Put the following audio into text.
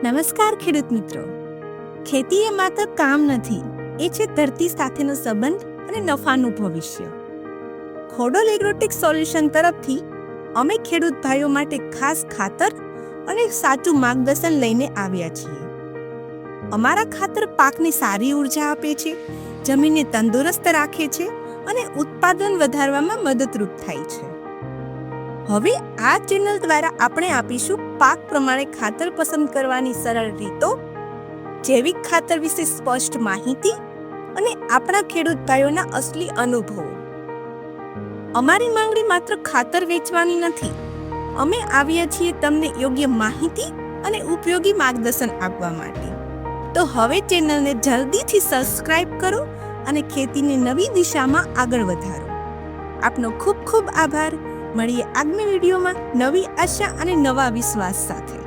નમસ્કાર ખેડૂત મિત્રો. ખેતી એ માત્ર કામ નથી, એ છે ધરતી સાથેનો સંબંધ અને નફાનું ભવિષ્ય. ખોડલ એગ્રોટેક સોલ્યુશન તરફથી અમે ખેડૂત ભાઈઓ માટે ખાસ ખાતર અને સાચું માર્ગદર્શન લઈને આવ્યા છીએ. અમારા ખાતર પાકને સારી ઉર્જા આપે છે, જમીનને તંદુરસ્ત રાખે છે અને ઉત્પાદન વધારવામાં મદદરૂપ થાય છે. હવે આ ચેનલ દ્વારા આપણે આપીશું પાક પ્રમાણે ખાતર પસંદ કરવાની સરળ રીતો, જૈવિક ખાતર વિશે સ્પષ્ટ માહિતી અને આપણા ખેડૂત ભાઈઓના અસલી અનુભવો. અમારી માંગણી માત્ર ખાતર વેચવાની નથી. અમે આવ્યા છીએ તમને યોગ્ય માહિતી અને ઉપયોગી માર્ગદર્શન આપવા માટે. તો હવે ચેનલને જલ્દીથી સબસ્ક્રાઇબ કરો અને ખેતીને નવી દિશામાં આગળ વધારો. આપનો ખૂબ ખૂબ આભાર. મળીએ આગામી વિડીયોમાં નવી આશા અને નવા વિશ્વાસ સાથે.